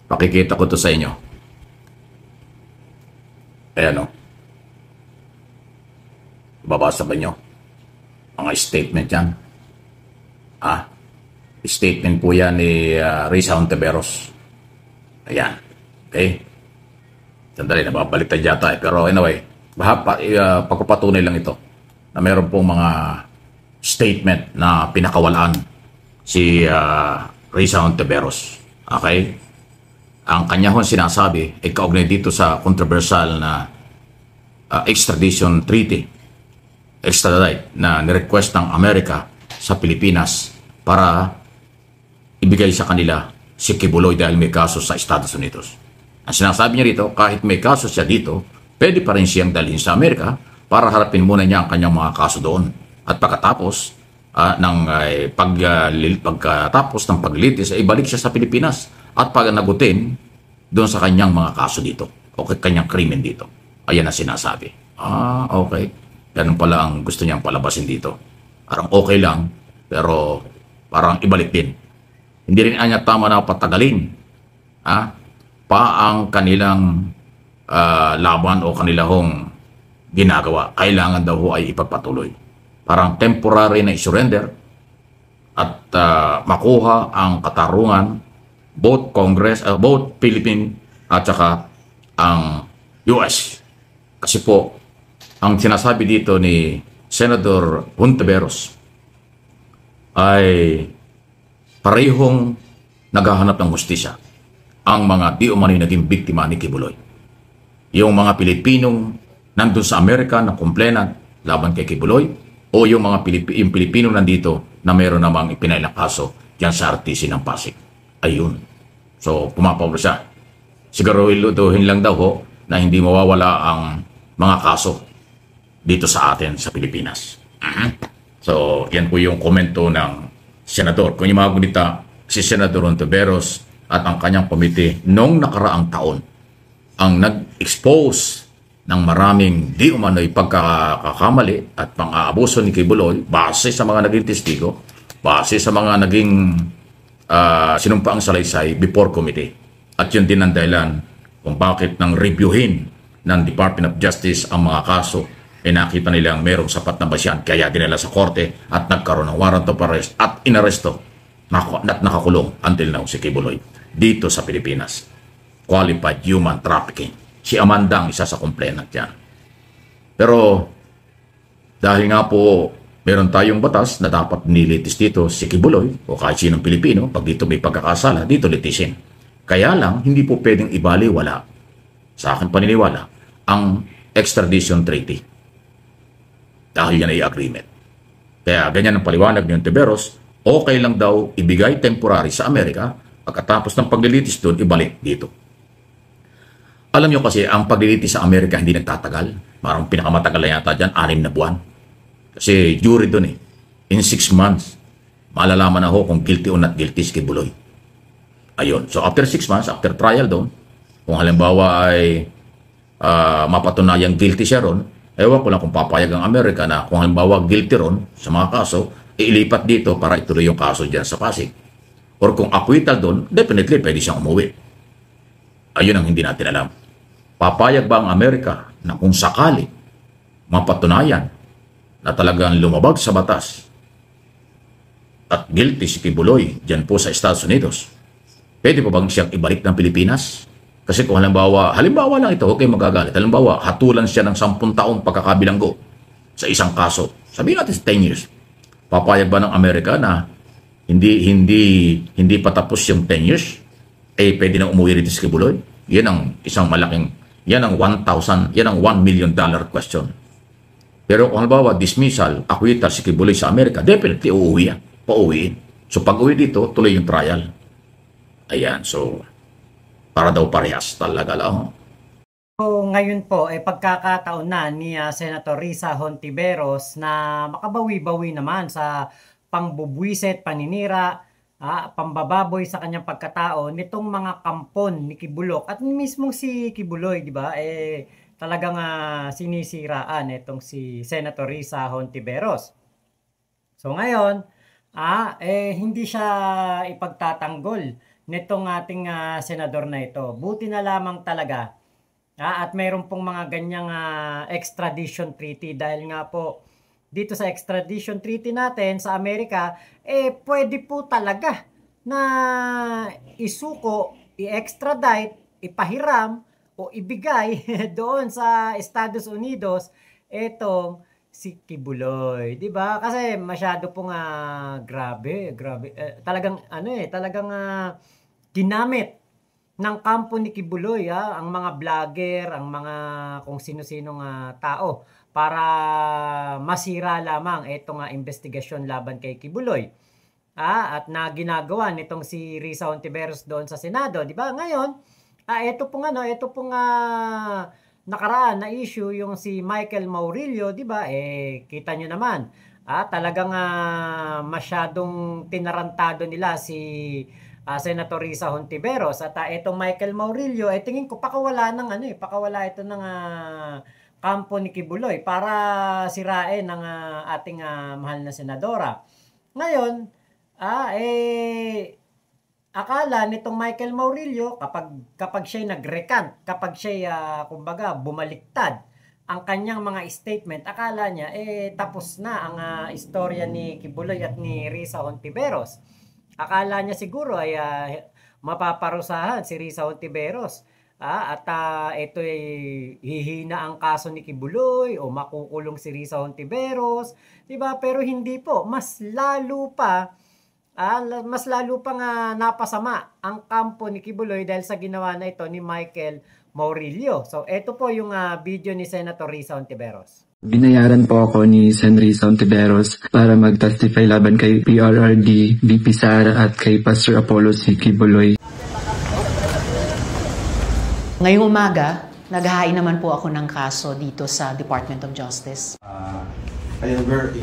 Pakikita ko to sa inyo. Ayan o. Babasa ba nyo? Mga statement yan. Statement po yan ni Risa Hontiveros. Ayan. Okay? Sandali, nababaliktad yata eh. Pero anyway, pagpapatunay lang ito na meron pong mga statement na pinakawalaan si Risa Hontiveros. Okay? Ang kanya hong sinasabi ay kaugnay dito sa controversial na extradition treaty, extradite na nirequest ng Amerika sa Pilipinas para ibigay sa kanila si Kibuloy dahil may kaso sa Estados Unidos. Ang sinasabi niya dito, kahit may kaso siya dito, pwede pa rin siyang dalhin sa Amerika para harapin muna niya ang kanyang mga kaso doon. At pagkatapos pagkatapos ng paglitis, ibalik siya sa Pilipinas at pagnagutin doon sa kanyang mga kaso dito o kanyang krimen dito. Ayan ang sinasabi. Okay. Ganun pala ang gusto niyang palabasin dito. Parang okay lang, pero parang ibalik din. Hindi rin anya tama na patagalin pa ang kanilang laban o kanilang ginagawa. Kailangan daw ho ay ipagpatuloy. Parang temporary na i-surrender at makuha ang katarungan both Congress, both Philippine at saka ang US. Kasi po, ang sinasabi dito ni Senator Hontiveros ay parehong naghahanap ng hustisya ang mga di umano'y naging biktima ni Kibuloy. Yung mga Pilipinong nandun sa Amerika na complainant laban kay Kibuloy o yung mga Pilipino nandito na meron namang ipinailang kaso dyan sa RTC ng Pasig. Ayun. So, pumapawala siya. Siguraduhin lang daw ho na hindi mawawala ang mga kaso dito sa atin sa Pilipinas. So, yan po yung komento ng Senador. Kung yung mga gunita, si Senador Hontiveros at ang kanyang komite noong nakaraang taon ang nag-expose ng maraming di umano'y pagkakakamali at pang-aabuso ni Kibuloy base sa mga naging testigo, base sa mga naging sinumpaang salaysay before committee. At yun din ang dahilan kung bakit nang reviewin ng Department of Justice ang mga kaso, nakita nilang merong sapat na basyan kaya dinala sa korte at nagkaroon ng warrant of arrest at inaresto at nakakulong until now si Kibuloy dito sa Pilipinas. Qualified human trafficking. Si Amanda ang isa sa complainant yan. Pero dahil nga po meron tayong batas na dapat nilitis dito si Kibuloy o kahit sinong Pilipino, pag dito may pagkakasala, dito litisin. Kaya lang, hindi po pwedeng ibaliwala sa akin paniniwala ang extradition treaty. Dahil yan ay agreement. Kaya ganyan ang paliwanag ni Hontiveros, okay lang daw ibigay temporary sa Amerika, pagkatapos ng paglilitis doon, ibalik dito. Alam nyo kasi, ang paglilitis sa Amerika hindi nagtatagal. Parang pinakamatagal na yata dyan, 6 na buwan. Kasi jury doon in 6 months, malalaman na ho kung guilty o not guilty si Kibuloy. Ayun. So after 6 months, after trial doon, kung halimbawa ay mapatunayang guilty siya ron, ewan ko lang kung papayag ang Amerika na kung halimbawa guilty ron sa mga kaso, ilipat dito para ituloy yung kaso dyan sa Pasig. Or kung acquittal doon, definitely pwede siyang umuwi. Ayun ang hindi natin alam. Papayag ba ang Amerika na kung sakali mapatunayan na talagang lumabag sa batas at guilty si Kibuloy dyan po sa Estados Unidos, pwede pa bang siyang ibalik ng Pilipinas? Kasi kung halimbawa lang ito, okay magagalit. Halimbawa, hatulan siya ng 10 taong pagkakabilanggo sa isang kaso. Sabihin natin 10 years. Papayag ba ng Amerika na hindi pa tapos yung 10 years? Pwede na umuwi rito si Kibuloy? Yan ang isang malaking, yan ang 1 million dollar question. Pero kung halimbawa, dismissal, acquittal si Kibuloy sa Amerika, definitely uuwi yan. Pauwiin. So pag uwi dito, tuloy yung trial. Ayan, so para daw parehas talaga lang. So, ngayon po, pagkakataon na ni Senator Risa Hontiveros na makabawi-bawi naman sa pangbubwisit, paninira, pambababoy sa kanyang pagkatao nitong mga kampon ni Kibulok at mismong si Kibuloy, di ba? Talagang sinisiraan itong si Senator Risa Hontiveros. So ngayon, hindi siya ipagtatanggol nitong ating senador na ito. Buti na lamang talaga at mayroon pong mga ganyang extradition treaty dahil nga po dito sa extradition treaty natin sa Amerika, pwede po talaga na isuko, i-extradite, ipahiram o ibigay doon sa Estados Unidos etong si Kibuloy, 'di ba? Kasi masyado pong grabe, talagang talagang ginamit ng kampo ni Kibuloy ang mga vlogger, ang mga kung sino-sinong tao para masira lamang itong investigasyon laban kay Kibuloy. At na ginagawa nitong si Risa Hontiveros doon sa Senado, 'di ba? Ngayon, ito pong nakaraan na issue yung si Michael Maurilio, 'di ba? Kita nyo naman, talagang masyadong tinarantado nila si Senator Risa Hontiveros at itong Michael Maurilio tingin ko pakawala ng pakawala ito ng kampo ni Kibuloy para sirain ang ating mahal na senadora. Ngayon, akala nitong Michael Maurilio kapag siya nag-recant, kapag siya kumbaga bumaliktad ang kanyang mga statement, akala niya tapos na ang istorya ni Kibuloy at ni Risa Hontiveros. Akala niya siguro ay mapaparusahan si Risa Hontiveros. At ito ay hihina ang kaso ni Kibuloy o makukulong si Risa Hontiveros, 'di ba? Pero hindi po, mas lalo pang napasama ang kampo ni Kibuloy dahil sa ginawa na ito ni Michael Maurilio. So ito po yung video ni Senator Risa Hontiveros. Binayaran po ako ni Sen. Risa Hontiveros para mag-testify laban kay PRRD, VP Sara at kay Pastor Apollo C. Kibuloy. Ngayong umaga, naghahain naman po ako ng kaso dito sa Department of Justice.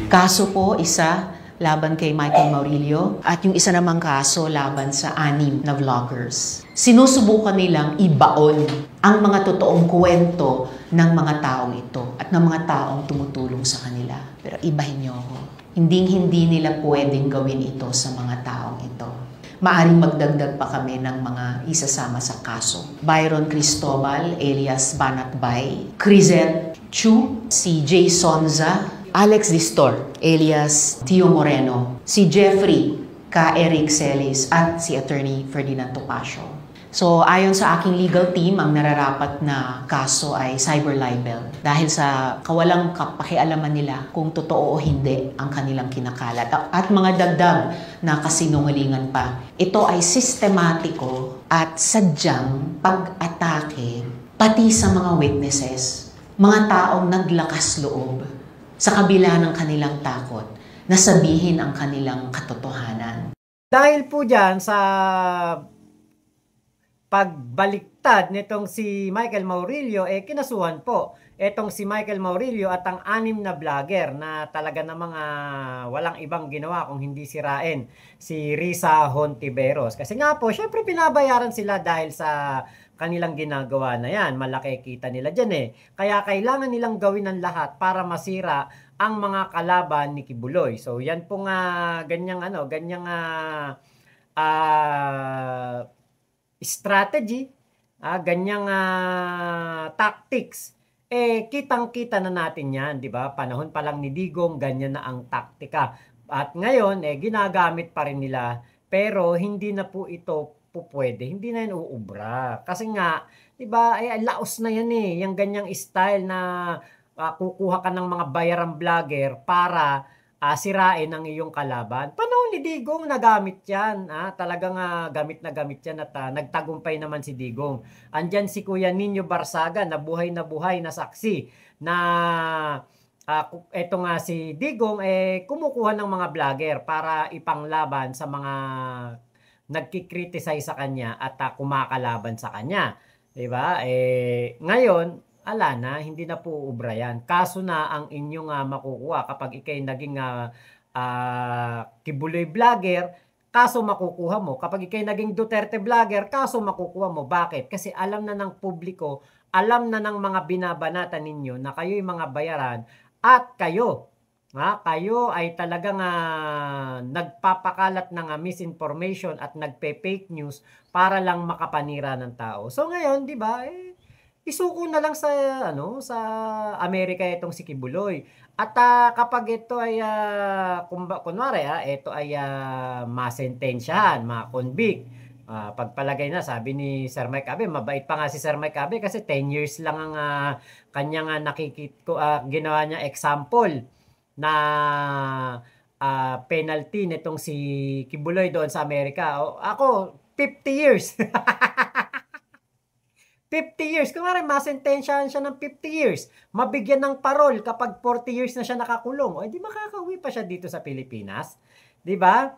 Kaso po, isa laban kay Michael Maurilio at yung isa namang kaso laban sa 6 na vloggers. Sinusubukan nilang ibaon ang mga totoong kwento ng mga taong ito at ng mga taong tumutulong sa kanila. Pero ibahin niyo ako. Hindi nila pwedeng gawin ito sa mga taong ito. Maaring magdagdag pa kami ng mga isasama sa kaso. Byron Cristobal, alias Banatbay, Crizette Chu, si Jay Sonza, Alex Distor, alias Tio Moreno, si Jeffrey K. Eric Celis, at si Attorney Ferdinand Topacio. So, ayon sa aking legal team, ang nararapat na kaso ay cyber libel dahil sa kawalang kapakialaman nila kung totoo o hindi ang kanilang kinakalat at mga dagdag na kasinungalingan pa. Ito ay sistematiko at sadyang pag-atake pati sa mga witnesses, mga taong naglakas loob sa kabila ng kanilang takot na sabihin ang kanilang katotohanan. Dahil po dyan sa pagbaliktad nitong si Michael Maurilio, kinasuhan po etong si Michael Maurilio at ang 6 na vlogger na talaga namang walang ibang ginawa kung hindi sirain si Risa Hontiveros. Kasi nga po, syempre pinabayaran sila dahil sa kanilang ginagawa na yan. Malaki kita nila dyan Kaya kailangan nilang gawin ang lahat para masira ang mga kalaban ni Kibuloy. So yan pong ganyang strategy, ganyang tactics, kitang-kita na natin yan, di ba? Panahon pa lang ni Digong, ganyan na ang taktika. At ngayon, ginagamit pa rin nila, pero hindi na po ito pupwede, hindi na yan uubra. Kasi nga, di ba, laos na yan yung ganyang style na kukuha ka ng mga bayarang vlogger para sirain ang iyong kalaban. Panahon ni Digong nagamit yan. Talagang gamit na gamit yan at nagtagumpay naman si Digong. Andyan si Kuya Nino Barsaga na buhay na saksi na eto nga si Digong kumukuha ng mga vlogger para ipanglaban sa mga nagkikriticize sa kanya at kumakalaban sa kanya. Diba? Ngayon, ala na, hindi na po ubra yan. Kaso na ang inyong makukuha kapag ikay naging Kibuloy vlogger, kaso makukuha mo. Kapag ikay naging Duterte vlogger, kaso makukuha mo. Bakit? Kasi alam na ng publiko, alam na ng mga binabanatan ninyo na kayo'y mga bayaran at kayo Kayo ay talagang nagpapakalat ng misinformation at nagpe-fake news para lang makapanira ng tao. So ngayon, 'di ba? Isuko na lang sa sa Amerika itong si Kibuloy. At kapag ito ay kunwari ito ay masentensyahan, ma-convict. Pagpalagay na, sabi ni Sir Mike Abe, mabait pa nga si Sir Mike Abe kasi 10 years lang ang kanyang ginawa niya example na penalty nitong si Kibuloy doon sa Amerika. Ako, 50 years. 50 years. Kung nga rin, masentensyahan siya ng 50 years. Mabigyan ng parol kapag 40 years na siya nakakulong. O, di makakauwi pa siya dito sa Pilipinas. Di ba?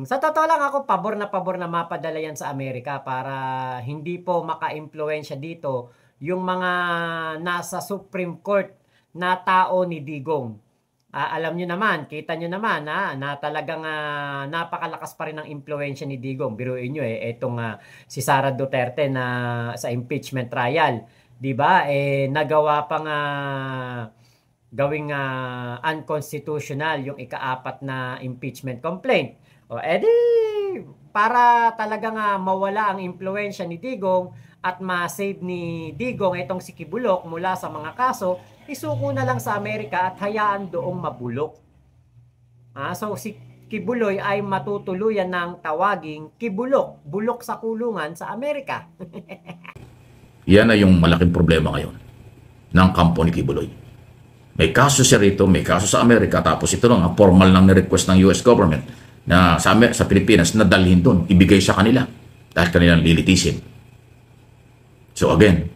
Sa totoo lang ako, pabor na mapadala yan sa Amerika para hindi po maka-impluensya dito yung mga nasa Supreme Court na tao ni Digong. Alam nyo naman, kita nyo naman na talagang napakalakas pa rin ang impluensya ni Digong. Biruin nyo etong si Sara Duterte na sa impeachment trial. 'Di ba? Nagawa pang gawing unconstitutional yung ika-4 na impeachment complaint. O edi para talagang mawala ang impluensya ni Digong at ma-save ni Digong itong si Kibulok mula sa mga kaso, isuko na lang sa Amerika at hayaan doong mabulok. So si Kibuloy ay matutuluyan ng tawaging Kibulok, bulok sa kulungan sa Amerika. Yan na yung malaking problema ngayon ng kampo ni Kibuloy. May kaso siya rito, may kaso sa Amerika, tapos ito lang, formal lang na-request ng US government na sa Pilipinas na dalhin doon, ibigay sa kanila dahil kanilang lilitisin. So again,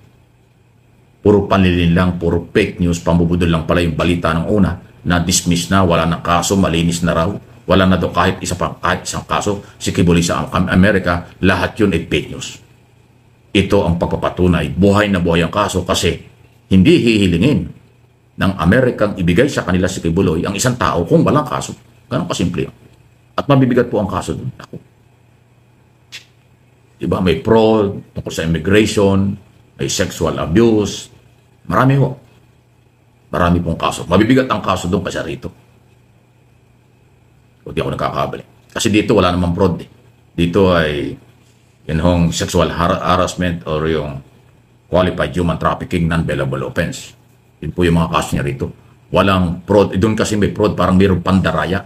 puro panlilin lang, puro fake news, pambubudol lang pala yung balita ng una na dismiss na, wala na kaso, malinis na raw, wala na daw kahit isang kaso, si Kibuloy sa Amerika, lahat yun ay fake news. Ito ang pagpapatunay, buhay na buhay ang kaso kasi hindi hihilingin ng Amerikang ibigay sa kanila si Kibuloy ang isang tao kung walang kaso. Ganun kasimple yun. At mabibigat po ang kaso doon. Ako. Diba? May fraud tungkol sa immigration, may sexual abuse, marami po. Marami pong kaso. Mabibigat ang kaso doon kasi rito. O di ako nakakabali. Kasi dito wala namang fraud. Dito ay yan hong sexual harassment or yung qualified human trafficking non-bailable offense. Yun po yung mga kaso niya rito. Walang fraud. Doon kasi may fraud, parang mayroong pandaraya.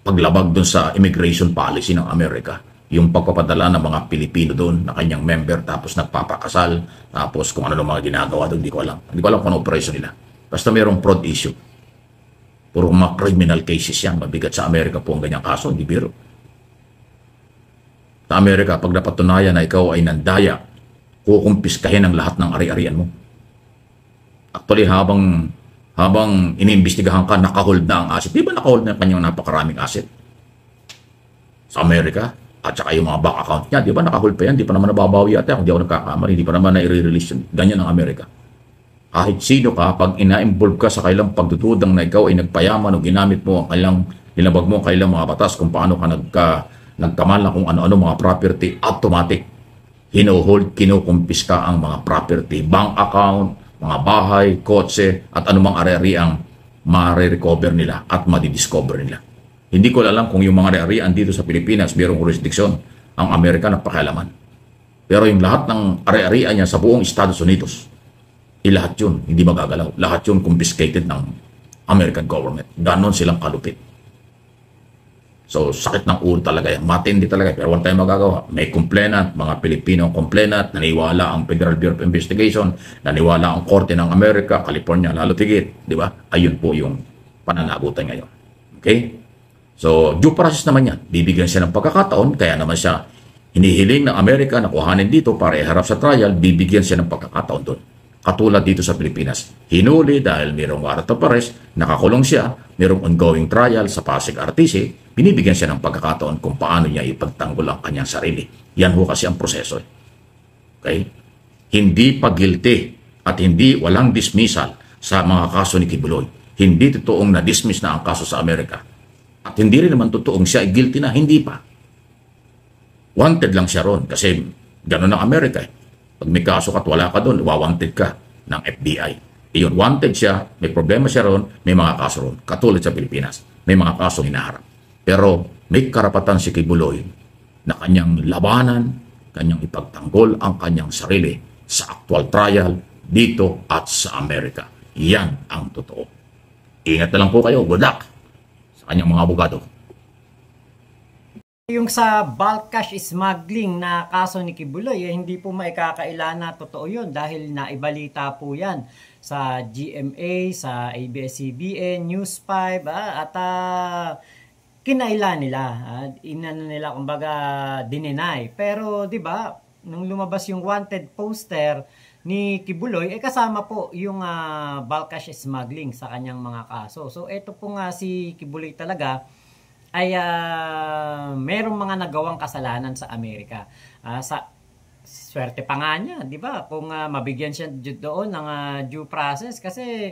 Paglabag doon sa immigration policy ng Amerika. Yung pagpapadala ng mga Pilipino doon na kanyang member, tapos nagpapakasal, tapos kung ano mga ginagawa doon, hindi ko alam. Hindi ko alam kung ano operation nila. Basta mayroong fraud issue. Puro mga criminal cases yan. Mabigat sa Amerika po ang ganyang kaso, hindi biro. Sa Amerika, pag napatunayan na ikaw ay nandaya, kukumpiskahin ang lahat ng ari-arian mo. Actually, habang iniimbestigahan ka, nakahold na ang asset. Di ba nakahold na ang kanyang napakaraming asset? Sa Amerika, at saka yung mga bank account niya, di ba nakahold pa yan? Di pa naman nababawi yata, kung di ako nagkakamali, di pa naman na-release yun. Ganyan ang Amerika. Kahit sino ka, pag ina-involve ka sa kailang pagdududang na ikaw ay nagpayaman o ginamit mo ang kailang, nilabag mo ang kailang mga batas kung paano ka nagkamala kung ano-ano mga property, automatic. Hinohold, kinukumpiska ang mga property, bank account, mga bahay, kotse, at anumang ari-ari ang ma-recover nila at madidiscover nila. Hindi ko alam kung yung mga ari-arian dito sa Pilipinas mayroong jurisdiction, ang Amerika nagpakialaman. Pero yung lahat ng ari-arian niya sa buong Estados Unidos, lahat yun, hindi magagalaw. Lahat yun confiscated ng American government. Ganon silang kalupit. So, sakit ng ulo talaga yan. Matindi talaga. Pero wala tayong magagawa. May complainant, mga Pilipino complainant, naniwala ang Federal Bureau of Investigation, naniwala ang Korte ng Amerika, California, lalo tigit. Di ba? Ayun po yung pananagutan ngayon. Okay? So, due process naman yan. Bibigyan siya ng pagkakataon, kaya naman siya hinihiling ng Amerika na kuhanin dito para iharap sa trial, bibigyan siya ng pagkakataon doon. Katulad dito sa Pilipinas. Hinuli dahil mayroong warrant of arrest, nakakulong siya, mayroong ongoing trial sa Pasig RTC, binibigyan siya ng pagkakataon kung paano niya ipagtanggol ang kanyang sarili. Yan ho kasi ang proseso. Okay? Hindi pa guilty at hindi walang dismissal sa mga kaso ni Kibuloy. Hindi totoong na-dismiss na ang kaso sa Amerika. At hindi rin naman totoong siya ay guilty na, hindi pa. Wanted lang siya ron kasi gano'n ang Amerika. Pag may kaso ka at wala ka doon, wawanted ka ng FBI. Iyon, wanted siya, may problema siya ron, may mga kaso ron. Katulad sa Pilipinas, may mga kaso hinaharap. Pero may karapatan si Kibuloy na kanyang labanan, kanyang ipagtanggol ang kanyang sarili sa actual trial dito at sa Amerika. Yan ang totoo. Ingat na lang po kayo. Good luck sa kanyang mga abogado. Yung sa bulk cash smuggling na kaso ni Kibuloy, hindi po maikakaila na totoo yun dahil naibalita po yan sa GMA, sa ABS-CBN, News 5, at kinaila nila. Inano nila, kumbaga, dininay. Pero, di ba, nung lumabas yung wanted poster ni Kibuloy, kasama po yung bulk cash smuggling sa kanyang mga kaso. So, eto po nga si Kibuloy talaga, ay merong mga nagawang kasalanan sa Amerika. Sa swerte pa nga niya, di ba? Kung mabigyan siya doon ng due process kasi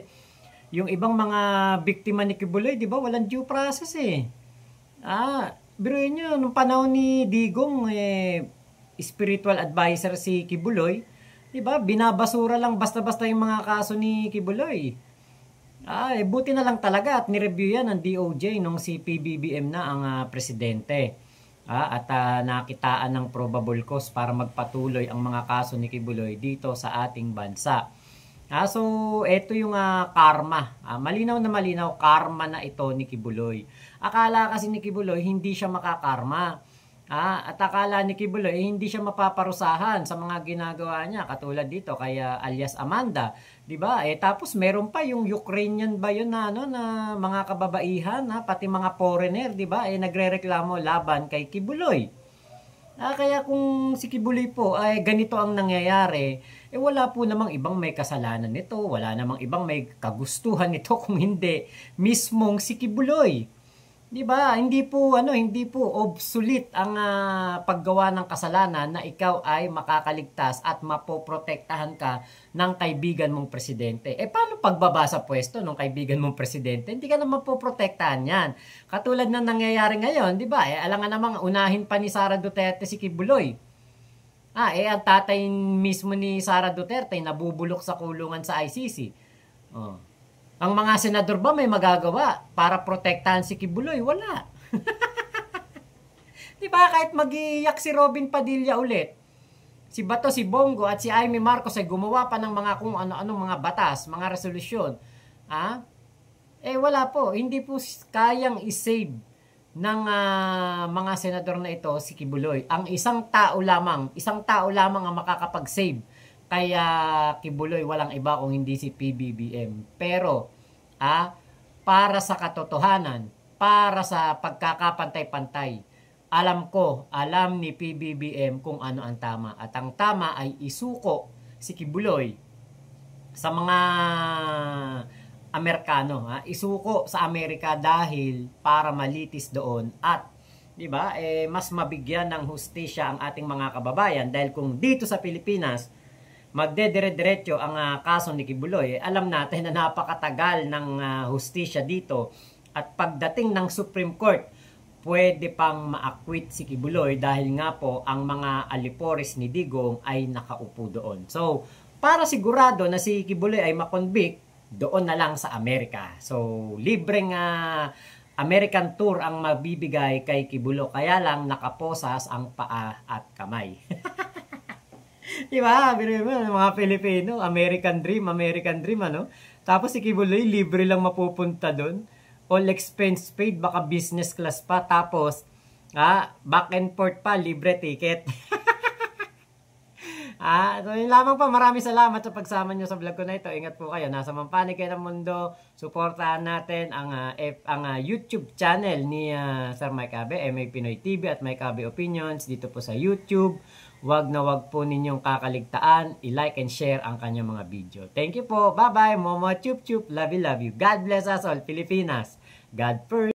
yung ibang mga biktima ni Kibuloy, di ba, walang due process eh. Biruin niyo, nung panahon ni Digong, spiritual advisor si Kibuloy, di ba? Binabasura lang basta-basta yung mga kaso ni Kibuloy. Buti na lang talaga at nireview yan ng DOJ nung si PBBM na ang presidente. At nakitaan ng probable cause para magpatuloy ang mga kaso ni Kibuloy dito sa ating bansa. So, ito yung karma. Malinaw na malinaw, karma na ito ni Kibuloy. Akala kasi ni Kibuloy, hindi siya makakarma. At akala ni Kibuloy, hindi siya mapaparusahan sa mga ginagawa niya. Katulad dito, kaya alias Amanda. Diba? Tapos meron pa yung Ukrainian ba yun na mga kababaihan, pati mga foreigner, diba? Nagrereklamo laban kay Kibuloy. Kaya kung si Kibuloy po ay ganito ang nangyayari, wala po namang ibang may kasalanan nito, wala namang ibang may kagustuhan nito kung hindi mismong si Kibuloy. Diba? Hindi po obsolete ang paggawa ng kasalanan na ikaw ay makakaligtas at mapoprotektahan ka ng kaibigan mong presidente. Paano pagbaba sa pwesto ng kaibigan mong presidente? Hindi ka naman poprotektahan yan. Katulad ng nangyayari ngayon, di ba? Alam nga namang unahin pa ni Sara Duterte si Kibuloy. Ang tatay mismo ni Sara Duterte nabubulok sa kulungan sa ICC. Ang mga senador ba may magagawa para protektahan si Kibuloy? Wala. Diba? Kahit mag-iyak si Robin Padilla ulit, si Bato, si Bongo at si Amy Marcos ay gumawa pa ng mga kung ano-anong mga batas, mga resolusyon. Wala po. Hindi po kayang isave ng mga senador na ito si Kibuloy. Ang isang tao lamang ang makakapag-save. Kaya Kibuloy walang iba kung hindi si PBBM. Pero para sa katotohanan, para sa pagkakapantay-pantay, alam ni PBBM kung ano ang tama. At ang tama ay isuko si Kibuloy sa mga Amerikano. Isuko sa Amerika dahil para malitis doon at diba, mas mabigyan ng hustisya ang ating mga kababayan dahil kung dito sa Pilipinas magdedire-diretso ang kaso ni Kibuloy, alam natin na napakatagal ng hustisya dito at pagdating ng Supreme Court, pwede pang ma-acquit si Kibuloy dahil nga po ang mga alipores ni Digong ay nakaupo doon. So, para sigurado na si Kibuloy ay makonvict, doon na lang sa Amerika. So, libreng American tour ang mabibigay kay Kibuloy, kaya lang nakaposas ang paa at kamay. Diba? Mga Pilipino, American dream, ano? Tapos si Kibuloy, libre lang mapupunta doon. All expense paid, baka business class pa. Tapos, back and forth pa, libre ticket. So yun lamang po. Maraming salamat sa pagsama nyo sa vlog ko na ito. Ingat po kayo. Nasa mampanig kayo ng mundo. Suportahan natin ang YouTube channel ni Sir Mike Abe, MA Pinoy TV at Mike Abe Opinions dito po sa YouTube. Wag na wag po ninyong kakaligtaan. I-like and share ang kanyang mga video. Thank you po. Bye-bye. Momo chup chup. Love you, love you. God bless us all. Pilipinas. God first.